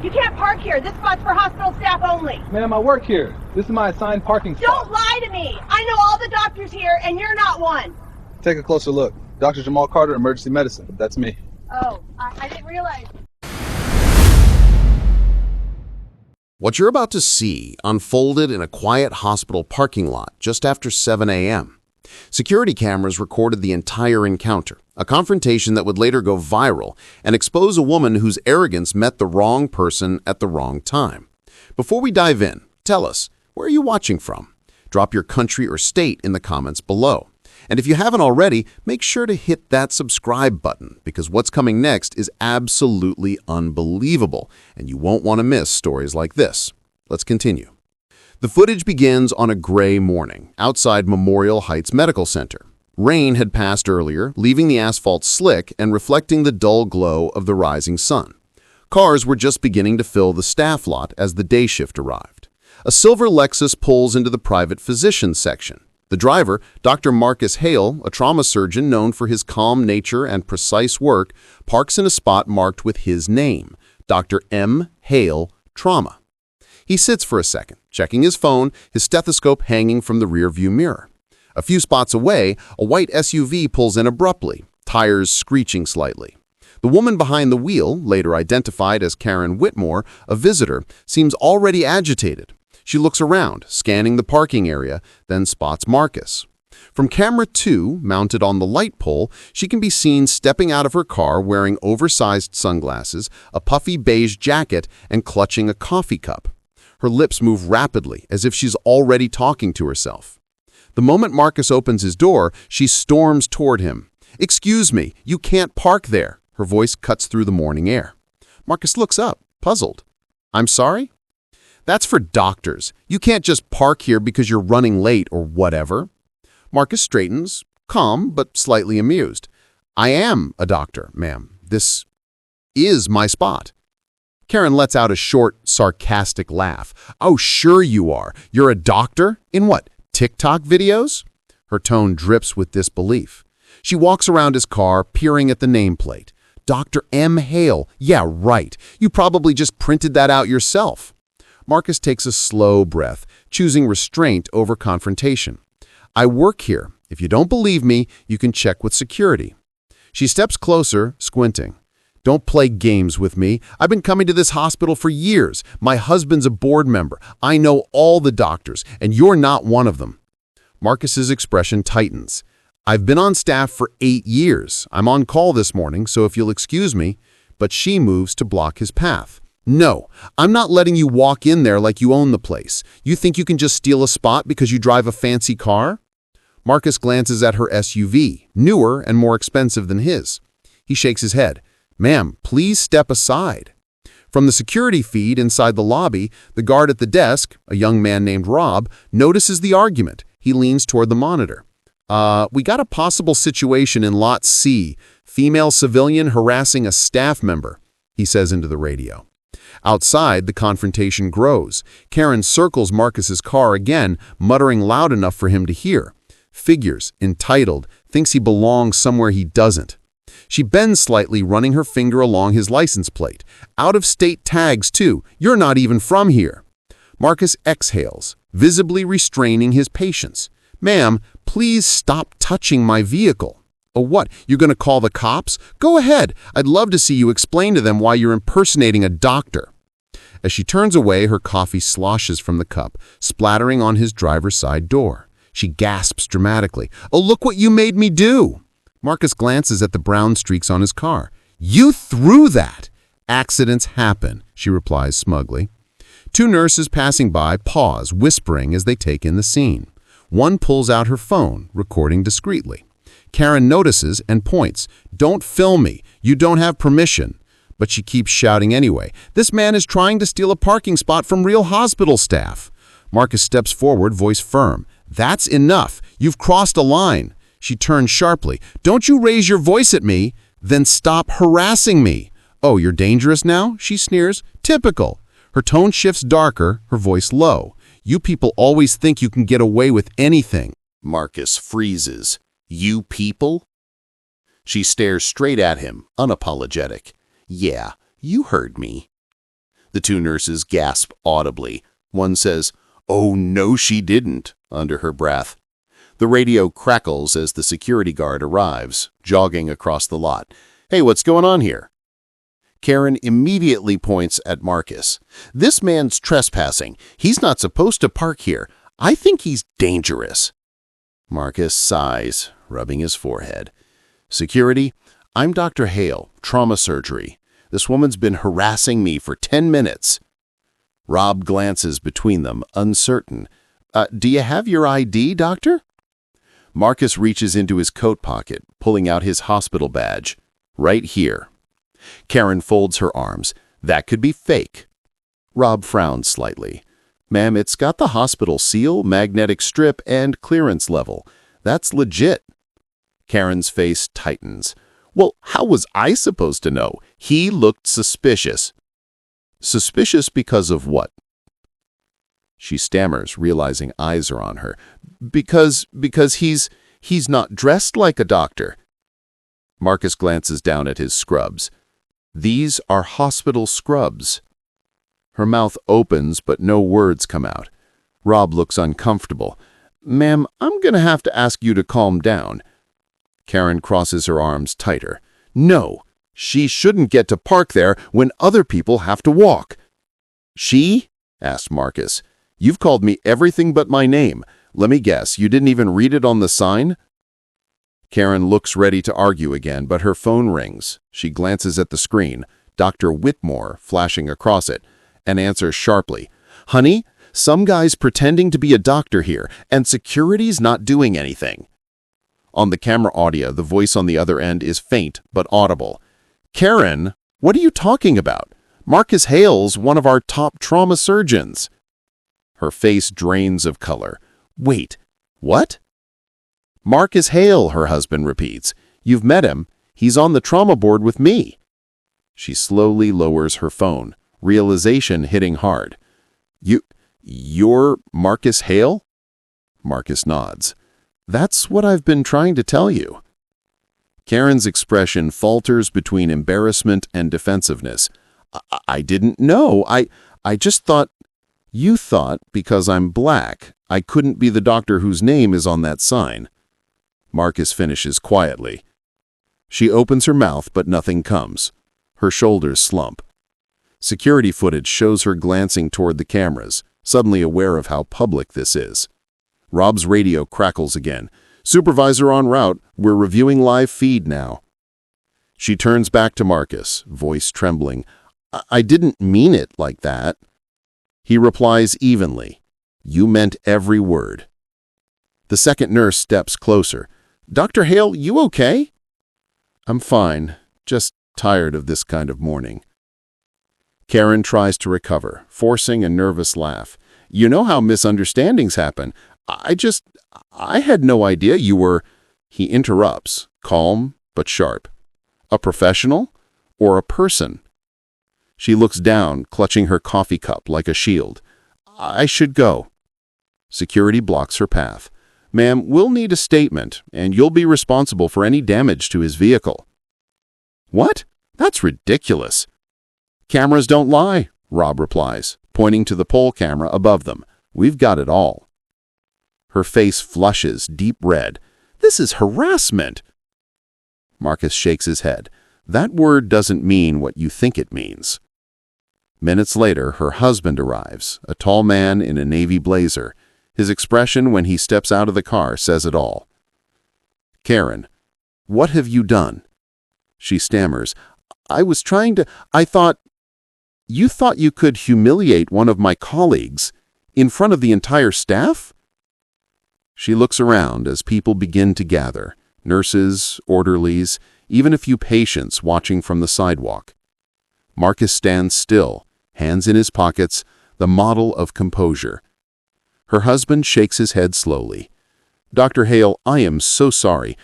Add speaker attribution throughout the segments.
Speaker 1: You can't park here. This spot's for hospital staff only.
Speaker 2: Ma'am, I work here. This is my assigned parking spot.
Speaker 1: Don't lie to me. I know all the doctors here, and you're not one.
Speaker 2: Take a closer look. Dr. Jamal Carter, Emergency Medicine. That's me.
Speaker 1: Oh, I didn't realize.
Speaker 3: What you're about to see unfolded in a quiet hospital parking lot just after 7 a.m. Security cameras recorded the entire encounter, a confrontation that would later go viral and expose a woman whose arrogance met the wrong person at the wrong time. Before we dive in, tell us, where are you watching from? Drop your country or state in the comments below. And if you haven't already, make sure to hit that subscribe button because what's coming next is absolutely unbelievable, and you won't want to miss stories like this. Let's continue. The footage begins on a gray morning outside Memorial Heights Medical Center. Rain had passed earlier, leaving the asphalt slick and reflecting the dull glow of the rising sun. Cars were just beginning to fill the staff lot as the day shift arrived. A silver Lexus pulls into the private physician section. The driver, Dr. Marcus Hale, a trauma surgeon known for his calm nature and precise work, parks in a spot marked with his name, Dr. M. Hale, Trauma. He sits for a second, checking his phone, his stethoscope hanging from the rearview mirror. A few spots away, a white SUV pulls in abruptly, tires screeching slightly. The woman behind the wheel, later identified as Karen Whitmore, a visitor, seems already agitated. She looks around, scanning the parking area, then spots Marcus. From camera 2, mounted on the light pole, she can be seen stepping out of her car wearing oversized sunglasses, a puffy beige jacket, and clutching a coffee cup. Her lips move rapidly, as if she's already talking to herself. The moment Marcus opens his door, she storms toward him. "Excuse me, you can't park there." Her voice cuts through the morning air. Marcus looks up, puzzled. "I'm sorry?" "That's for doctors. You can't just park here because you're running late or whatever." Marcus straightens, calm but slightly amused. "I am a doctor, ma'am. This is my spot." Karen lets out a short, sarcastic laugh. "Oh, sure you are. You're a doctor? In what, TikTok videos?" Her tone drips with disbelief. She walks around his car, peering at the nameplate. "Dr. M. Hale. Yeah, right. You probably just printed that out yourself." Marcus takes a slow breath, choosing restraint over confrontation. "I work here. If you don't believe me, you can check with security." She steps closer, squinting. "Don't play games with me. I've been coming to this hospital for years. My husband's a board member. I know all the doctors, and you're not one of them." Marcus's expression tightens. "I've been on staff for 8 years. I'm on call this morning, so if you'll excuse me." But she moves to block his path. "No, I'm not letting you walk in there like you own the place. You think you can just steal a spot because you drive a fancy car?" Marcus glances at her SUV, newer and more expensive than his. He shakes his head. "Ma'am, please step aside." From the security feed inside the lobby, the guard at the desk, a young man named Rob, notices the argument. He leans toward the monitor. We got a possible situation in Lot C, female civilian harassing a staff member," he says into the radio. Outside, the confrontation grows. Karen circles Marcus's car again, muttering loud enough for him to hear. Figures, entitled, thinks he belongs somewhere he doesn't. She bends slightly, running her finger along his license plate. "Out-of-state tags, too. You're not even from here." Marcus exhales, visibly restraining his patience. "Ma'am, please stop touching my vehicle." "Oh, what? You're going to call the cops? Go ahead. I'd love to see you explain to them why you're impersonating a doctor." As she turns away, her coffee sloshes from the cup, splattering on his driver's side door. She gasps dramatically. "Oh, look what you made me do!" Marcus glances at the brown streaks on his car. "You threw that!" "Accidents happen," she replies smugly. Two nurses passing by pause, whispering as they take in the scene. One pulls out her phone, recording discreetly. Karen notices and points. "Don't film me. You don't have permission." But she keeps shouting anyway. "This man is trying to steal a parking spot from real hospital staff." Marcus steps forward, voice firm. "That's enough. You've crossed a line." She turns sharply. "Don't you raise your voice at me. Then stop harassing me." "Oh, you're dangerous now?" she sneers. "Typical." Her tone shifts darker, her voice low. "You people always think you can get away with anything." Marcus freezes. "You people?" She stares straight at him, unapologetic. "Yeah, you heard me." The two nurses gasp audibly. One says, "Oh, no, she didn't," under her breath. The radio crackles as the security guard arrives, jogging across the lot. "Hey, what's going on here?" Karen immediately points at Marcus. "This man's trespassing. He's not supposed to park here. I think he's dangerous." Marcus sighs, rubbing his forehead. "Security, I'm Dr. Hale, trauma surgery. This woman's been harassing me for 10 minutes. Rob glances between them, uncertain. Do you have your ID, doctor?" Marcus reaches into his coat pocket, pulling out his hospital badge. "Right here." Karen folds her arms. "That could be fake." Rob frowns slightly. "Ma'am, it's got the hospital seal, magnetic strip, and clearance level. That's legit." Karen's face tightens. "Well, how was I supposed to know? He looked suspicious." "Suspicious because of what?" She stammers, realizing eyes are on her. Because he's not dressed like a doctor." Marcus glances down at his scrubs. "These are hospital scrubs." Her mouth opens, but no words come out. Rob looks uncomfortable. "Ma'am, I'm going to have to ask you to calm down." Karen crosses her arms tighter. "No, she shouldn't get to park there when other people have to walk." "She?" asked Marcus. "You've called me everything but my name. Let me guess, you didn't even read it on the sign?" Karen looks ready to argue again, but her phone rings. She glances at the screen, Dr. Whitmore flashing across it, and answers sharply. "Honey, some guy's pretending to be a doctor here, and security's not doing anything." On the camera audio, the voice on the other end is faint but audible. "Karen, what are you talking about? Marcus Hale's one of our top trauma surgeons." Her face drains of color. "Wait, what?" "Marcus Hale," her husband repeats. "You've met him. He's on the trauma board with me." She slowly lowers her phone, realization hitting hard. You're Marcus Hale?" Marcus nods. "That's what I've been trying to tell you." Karen's expression falters between embarrassment and defensiveness. I didn't know. I just thought..." "You thought, because I'm black, I couldn't be the doctor whose name is on that sign." Marcus finishes quietly. She opens her mouth, but nothing comes. Her shoulders slump. Security footage shows her glancing toward the cameras, suddenly aware of how public this is. Rob's radio crackles again. "Supervisor en route. We're reviewing live feed now." She turns back to Marcus, voice trembling. I didn't mean it like that." He replies evenly. "You meant every word." The second nurse steps closer. "Dr. Hale, you okay?" "I'm fine. Just tired of this kind of morning." Karen tries to recover, forcing a nervous laugh. "You know how misunderstandings happen. I had no idea you were..." He interrupts, calm but sharp. "A professional or a person?" She looks down, clutching her coffee cup like a shield. "I should go." Security blocks her path. "Ma'am, we'll need a statement, and you'll be responsible for any damage to his vehicle." "What? That's ridiculous." "Cameras don't lie," Rob replies, pointing to the pole camera above them. "We've got it all." Her face flushes, deep red. "This is harassment." Marcus shakes his head. "That word doesn't mean what you think it means." Minutes later, her husband arrives, a tall man in a navy blazer. His expression when he steps out of the car says it all. "Karen, what have you done?" She stammers. I thought..." "You thought you could humiliate one of my colleagues in front of the entire staff?" She looks around as people begin to gather, nurses, orderlies, even a few patients watching from the sidewalk. Marcus stands still, hands in his pockets, the model of composure. Her husband shakes his head slowly. "Dr. Hale, I am so sorry.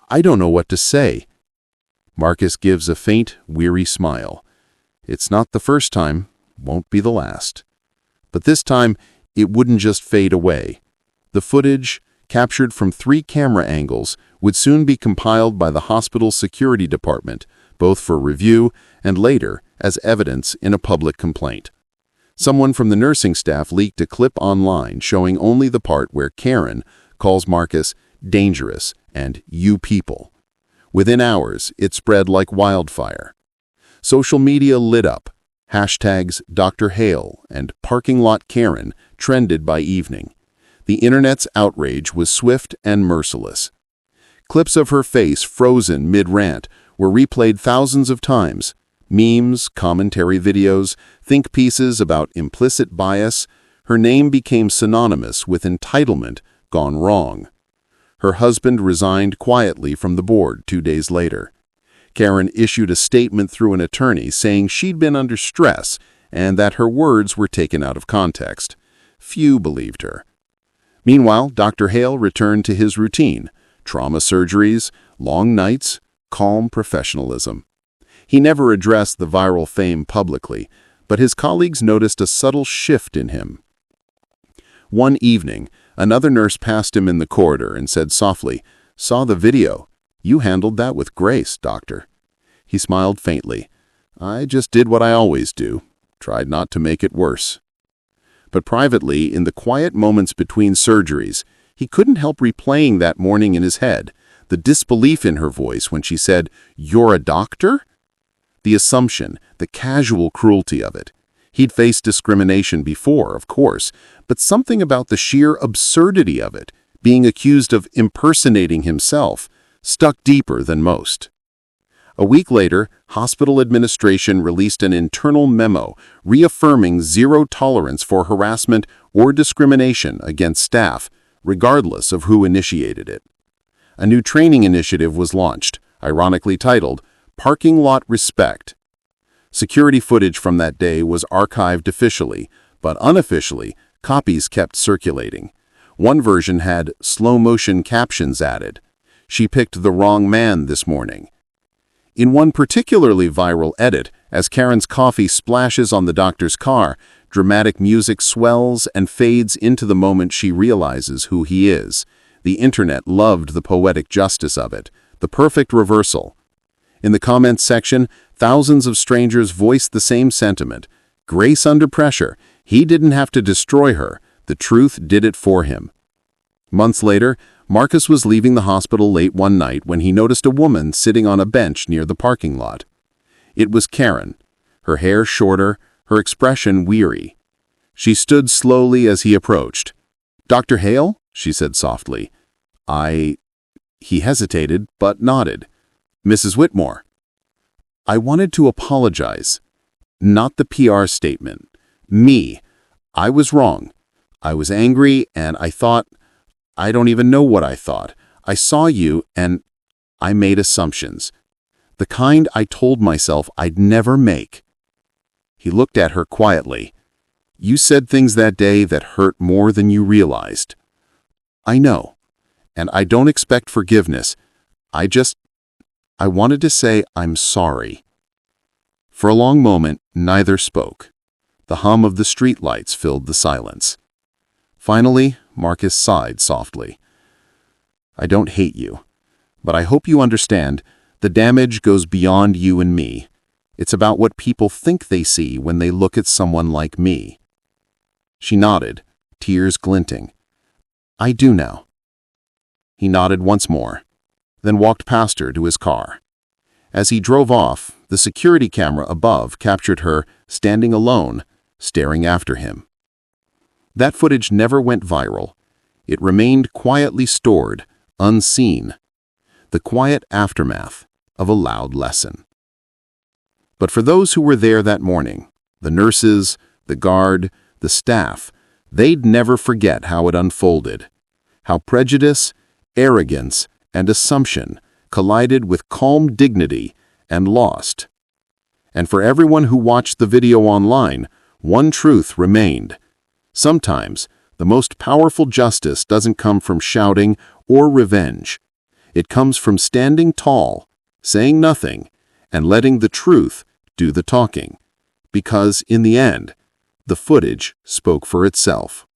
Speaker 3: I don't know what to say." Marcus gives a faint, weary smile. "It's not the first time, won't be the last." But this time, it wouldn't just fade away. The footage, captured from 3 camera angles, would soon be compiled by the hospital's security department, both for review and later as evidence in a public complaint. Someone from the nursing staff leaked a clip online showing only the part where Karen calls Marcus dangerous and you people. Within hours, it spread like wildfire. Social media lit up. Hashtags Dr. Hale and Parking Lot Karen trended by evening. The internet's outrage was swift and merciless. Clips of her face frozen mid-rant were replayed thousands of times. Memes, commentary videos, think pieces about implicit bias. Her name became synonymous with entitlement gone wrong. Her husband resigned quietly from the board 2 days later. Karen issued a statement through an attorney saying she'd been under stress and that her words were taken out of context. Few believed her. Meanwhile, Dr. Hale returned to his routine: trauma surgeries, long nights, calm professionalism. He never addressed the viral fame publicly, but his colleagues noticed a subtle shift in him. One evening, another nurse passed him in the corridor and said softly, "Saw the video. You handled that with grace, doctor." He smiled faintly. "I just did what I always do. Tried not to make it worse." But privately, in the quiet moments between surgeries, he couldn't help replaying that morning in his head, the disbelief in her voice when she said, "You're a doctor?" The assumption, the casual cruelty of it. He'd faced discrimination before, of course, but something about the sheer absurdity of it, being accused of impersonating himself, stuck deeper than most. A week later, hospital administration released an internal memo reaffirming zero tolerance for harassment or discrimination against staff, regardless of who initiated it. A new training initiative was launched, ironically titled Parking Lot Respect. Security footage from that day was archived officially, but unofficially, copies kept circulating. One version had slow-motion captions added. "She picked the wrong man this morning." In one particularly viral edit, as Karen's coffee splashes on the doctor's car, dramatic music swells and fades into the moment she realizes who he is. The internet loved the poetic justice of it, the perfect reversal. In the comments section, thousands of strangers voiced the same sentiment. Grace under pressure. He didn't have to destroy her. The truth did it for him. Months later, Marcus was leaving the hospital late one night when he noticed a woman sitting on a bench near the parking lot. It was Karen, her hair shorter, her expression weary. She stood slowly as he approached. "Dr. Hale?" she said softly. He hesitated, but nodded. "Mrs. Whitmore." "I wanted to apologize. Not the PR statement. Me. I was wrong. I was angry, and I don't even know what I thought. I saw you, and I made assumptions. The kind I told myself I'd never make." He looked at her quietly. "You said things that day that hurt more than you realized." "I know, and I don't expect forgiveness. I wanted to say I'm sorry." For a long moment, neither spoke. The hum of the streetlights filled the silence. Finally, Marcus sighed softly. "I don't hate you, but I hope you understand the damage goes beyond you and me. It's about what people think they see when they look at someone like me." She nodded, tears glinting. "I do now." He nodded once more, then walked past her to his car. As he drove off, the security camera above captured her standing alone, staring after him. That footage never went viral. It remained quietly stored, unseen. The quiet aftermath of a loud lesson. But for those who were there that morning, the nurses, the guard, the staff, they'd never forget how it unfolded. How prejudice, arrogance, and assumption collided with calm dignity and lost. And for everyone who watched the video online, one truth remained. Sometimes, the most powerful justice doesn't come from shouting or revenge. It comes from standing tall, saying nothing, and letting the truth do the talking. Because, in the end, the footage spoke for itself.